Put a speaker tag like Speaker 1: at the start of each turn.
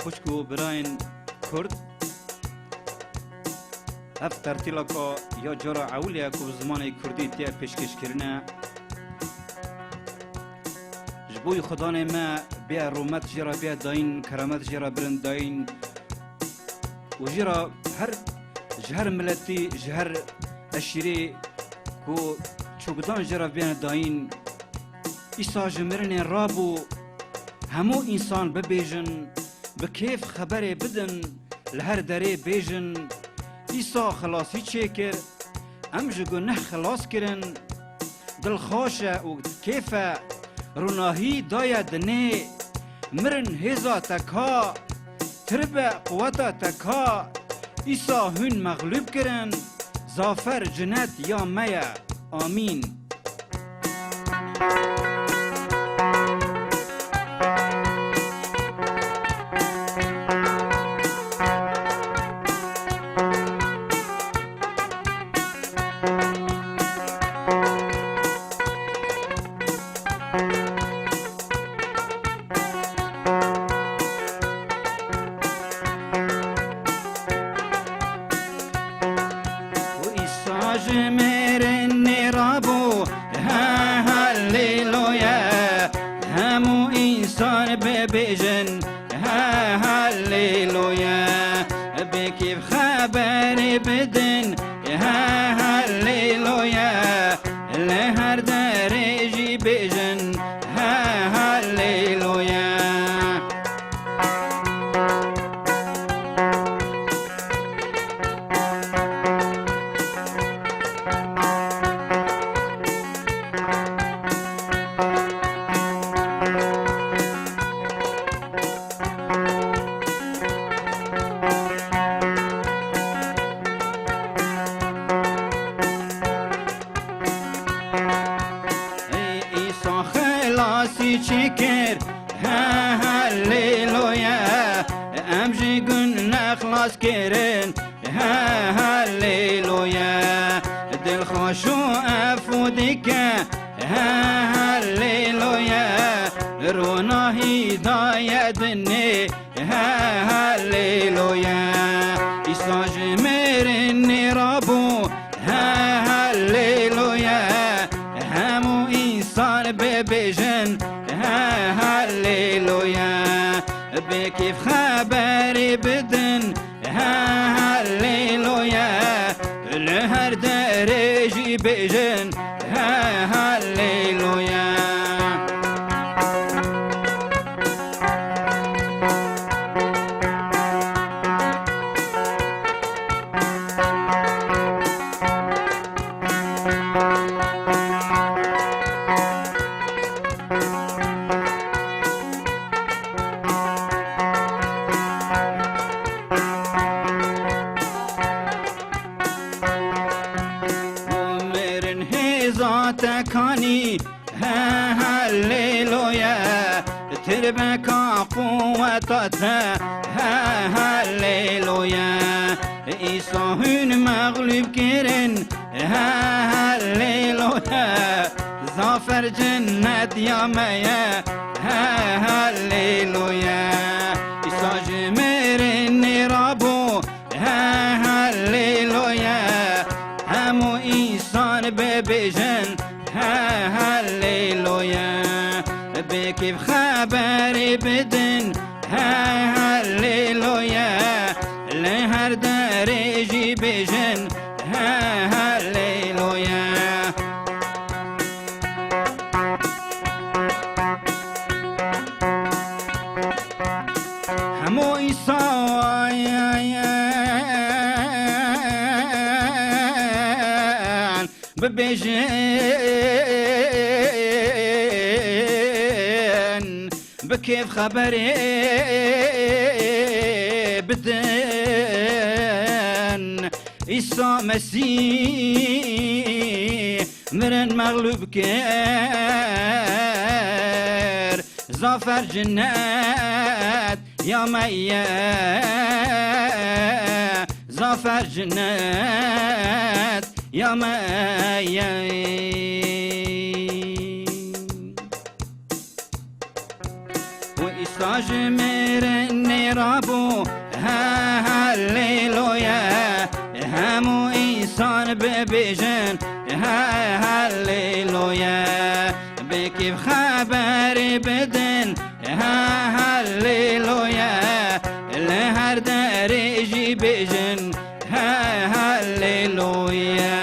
Speaker 1: خوشکو براین کرد اف ترتیلا که یا جارا اولیا که زمان کردی تیا پیشکش کرنه جبوی خدانه ما بیا رومت جرا بیا داین کرامت جرا برند داین و جرا هر جهر ملتی جهر اشیری کو چوکدان جرا بیا داین ایسا جمرن رابو همو انسان ببیجن بکیف خبر بدن لهر دره بیجن ایسا خلاصی چیکر ام جگو نه خلاص کرن دل خوشه و کیفه روناهی داید نه مرن هزا تکا ترب قوتا تکا ایسا هن مغلوب کرن زافر جنت یا میا آمین
Speaker 2: چکر هاليلويا امجي قلنا خلاص كيرن هاليلويا دل خوشو افودك هاليلويا رونا هداية دني هاليلويا إساج ميرني رابو هاليلويا همو إنسان ببجن هاليلويا بكيف خبري بدن هاليلويا لهر درجي بجن هاليلويا تكاني هاليلويا تربكا قوتها هاليلويا إيساهن مغلوب كيرن هاليلويا ظافر جنة يا ميا هاليلويا إيسا جمرن رابو هاليلويا همو إنسان ببجن هاليلويا بكيف خبري بدن هاليلويا لهر درجي بجن هاليلويا همو إيسان ببجن بكيف خبري بدن إيسا مسيح مرن مغلوب كير ظافر جنات يا ميا ظافر جنات يا ميا وإستاج مرني رابو هاليلويا همو إنسان ببيجن هاليلويا بكيف خبر بدن هاليلويا لهر درجي بيجن هاليلويا